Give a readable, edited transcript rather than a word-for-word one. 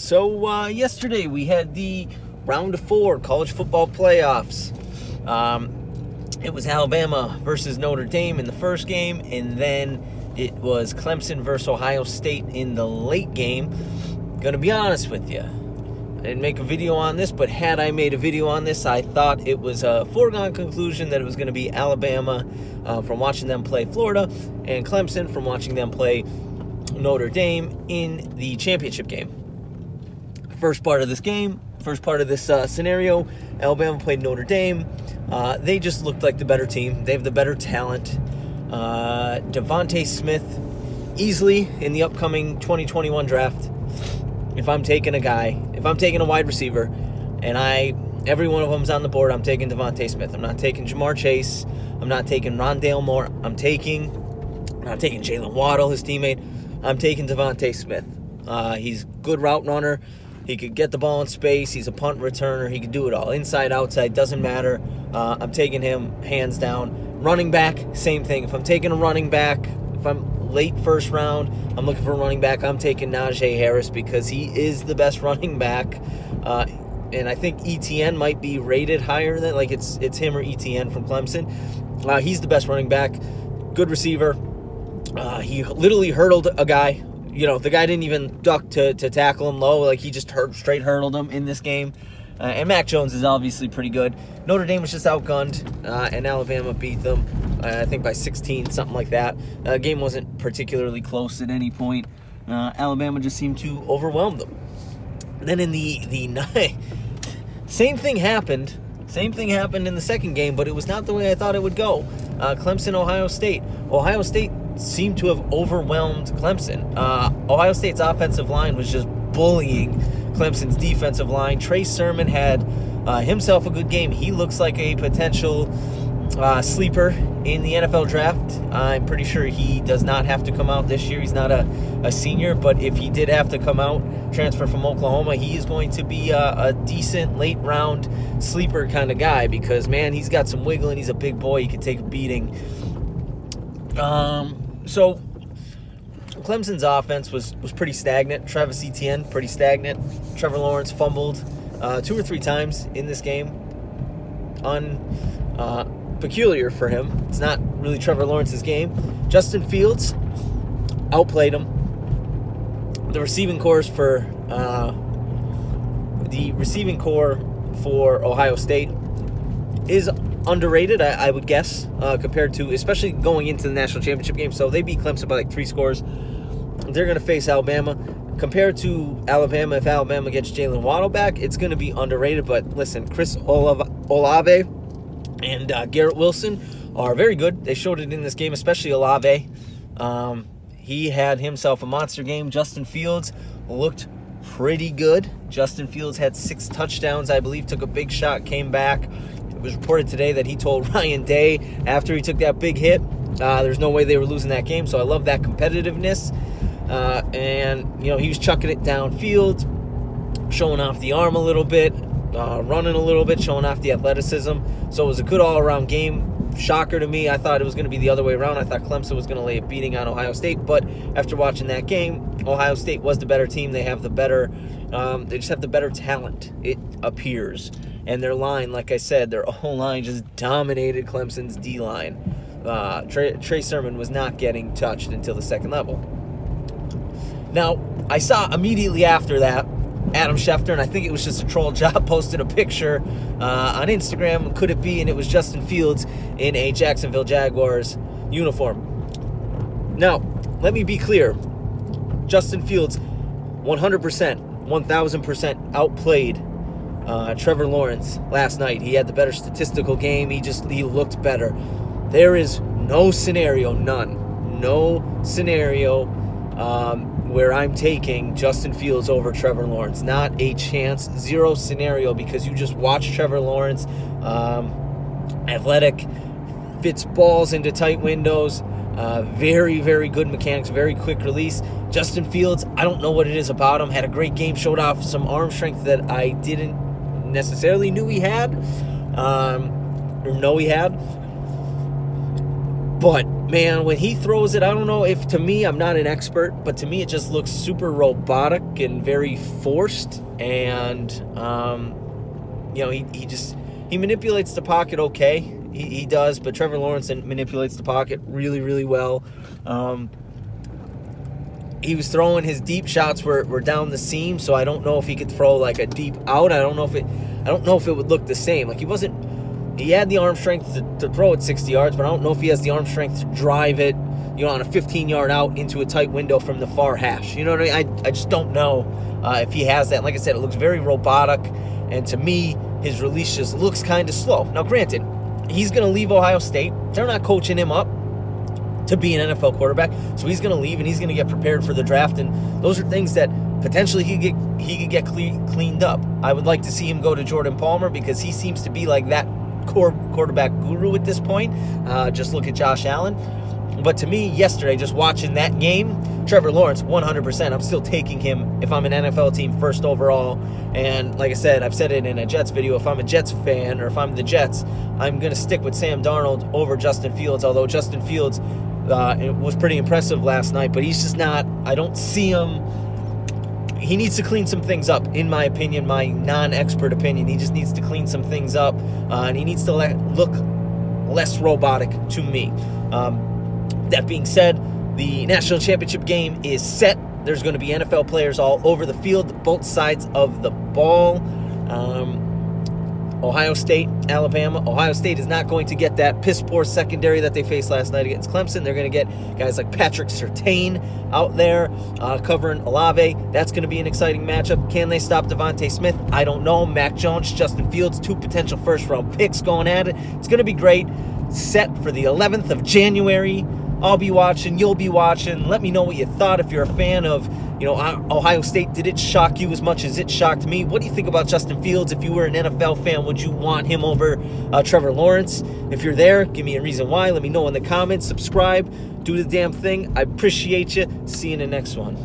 Yesterday we had the round of 4 college football playoffs. It was Alabama versus Notre Dame in the first game, and then it was Clemson versus Ohio State in the late game. Gonna be honest with you, I didn't make a video on this, but had I made a video on this, I thought it was a foregone conclusion that it was going to be Alabama from watching them play Florida, and Clemson from watching them play Notre Dame in the championship game. First part of this scenario, Alabama played Notre Dame. They just looked like the better team. They have the better talent. Devonta Smith, easily in the upcoming 2021 draft. If I'm taking a wide receiver, and every one of them's on the board, I'm taking Devonta Smith. I'm not taking Jamarr Chase. I'm not taking Rondale Moore. I'm not taking Jalen Waddle, his teammate. I'm taking Devonta Smith. He's a good route runner. He could get the ball in space. He's a punt returner. He could do it all. Inside, outside, doesn't matter. I'm taking him hands down. Running back, same thing. If I'm taking a running back, if I'm late first round, I'm looking for a running back, I'm taking Najee Harris because he is the best running back. And I think Etienne might be rated higher than, like, it's him or Etienne from Clemson. He's the best running back. Good receiver. He literally hurdled a guy. The guy didn't even duck to tackle him low. Like, he just straight hurdled him in this game. And Mac Jones is obviously pretty good. Notre Dame was just outgunned, and Alabama beat them, I think by 16, something like that. The game wasn't particularly close at any point. Alabama just seemed to overwhelm them. Then in the night, same thing happened in the second game, but it was not the way I thought it would go. Clemson, Ohio State. Ohio State seemed to have overwhelmed Clemson. Ohio State's offensive line was just bullying Clemson's defensive line. Trey Sermon had himself a good game. He looks like a potential sleeper in the NFL draft. I'm pretty sure he does not have to come out this year. He's not a senior, but if he did have to come out, transfer from Oklahoma, he is going to be a decent late round sleeper kind of guy because, man, he's got some wiggle and he's a big boy. He can take a beating. So Clemson's offense was pretty stagnant. Travis Etienne, pretty stagnant. Trevor Lawrence fumbled 2 or 3 times in this game. Peculiar for him. It's not really Trevor Lawrence's game. Justin Fields outplayed him. The receiving core for Ohio State is underrated, I would guess, compared to, especially going into the national championship game. So they beat Clemson by like 3 scores. They're going to face Alabama. Compared to Alabama, if Alabama gets Jalen Waddle back, it's going to be underrated. But listen, Chris Olave and Garrett Wilson are very good. They showed it in this game, especially Olave. He had himself a monster game. Justin Fields looked pretty good. Justin Fields had 6 touchdowns, I believe, took a big shot, came back. It was reported today that he told Ryan Day after he took that big hit, there's no way they were losing that game. So I love that competitiveness. And he was chucking it downfield, showing off the arm a little bit, running a little bit, showing off the athleticism. So it was a good all-around game. Shocker to me. I thought it was going to be the other way around. I thought Clemson was going to lay a beating on Ohio State. But after watching that game, Ohio State was the better team. They have the better, they just have the better talent, it appears. And their line, like I said, their whole line just dominated Clemson's D-line. Trey Sermon was not getting touched until the second level. Now, I saw immediately after that, Adam Schefter, and I think it was just a troll job, posted a picture on Instagram. Could it be? And it was Justin Fields in a Jacksonville Jaguars uniform. Now, let me be clear. Justin Fields, 100%, 1,000% outplayed Trevor Lawrence last night. He had the better statistical game. He looked better. There is no scenario, where I'm taking Justin Fields over Trevor Lawrence. Not a chance. Zero scenario, because you just watch Trevor Lawrence. Athletic, fits balls into tight windows. Very, very good mechanics, very quick release. Justin Fields, I don't know what it is about him. Had a great game, showed off some arm strength that I didn't necessarily know he had. But Man, when he throws it, I don't know if, to me, I'm not an expert, but to me it just looks super robotic and very forced. And, he manipulates the pocket okay. He does, but Trevor Lawrence manipulates the pocket really, really well. He was throwing his deep shots were down the seam, so I don't know if he could throw like a deep out. I don't know if it would look the same. Like he had the arm strength to throw it 60 yards, but I don't know if he has the arm strength to drive it, on a 15-yard out into a tight window from the far hash. You know what I mean? I just don't know if he has that. Like I said, it looks very robotic, and to me, his release just looks kind of slow. Now, granted, he's going to leave Ohio State. They're not coaching him up to be an NFL quarterback, so he's going to leave and he's going to get prepared for the draft, and those are things that potentially he could get cleaned up. I would like to see him go to Jordan Palmer because he seems to be like that quarterback guru at this point. Just look at Josh Allen. But to me, yesterday, just watching that game, Trevor Lawrence, 100%. I'm still taking him if I'm an NFL team first overall. And like I said, I've said it in a Jets video, if I'm a Jets fan or if I'm the Jets, I'm going to stick with Sam Darnold over Justin Fields, although Justin Fields it was pretty impressive last night, but he's just not, I don't see him. He needs to clean some things up, in my opinion, my non-expert opinion. He just needs to clean some things up, and he needs to look less robotic to me. That being said, the national championship game is set. There's going to be NFL players all over the field, both sides of the ball. Ohio State, Alabama. Ohio State is not going to get that piss-poor secondary that they faced last night against Clemson. They're going to get guys like Patrick Surtain out there covering Olave. That's going to be an exciting matchup. Can they stop Devonta Smith? I don't know. Mac Jones, Justin Fields, 2 potential first-round picks going at it. It's going to be great. Set for the 11th of January. I'll be watching. You'll be watching. Let me know what you thought. If you're a fan of, Ohio State, did it shock you as much as it shocked me? What do you think about Justin Fields? If you were an NFL fan, would you want him over Trevor Lawrence? If you're there, give me a reason why. Let me know in the comments. Subscribe. Do the damn thing. I appreciate you. See you in the next one.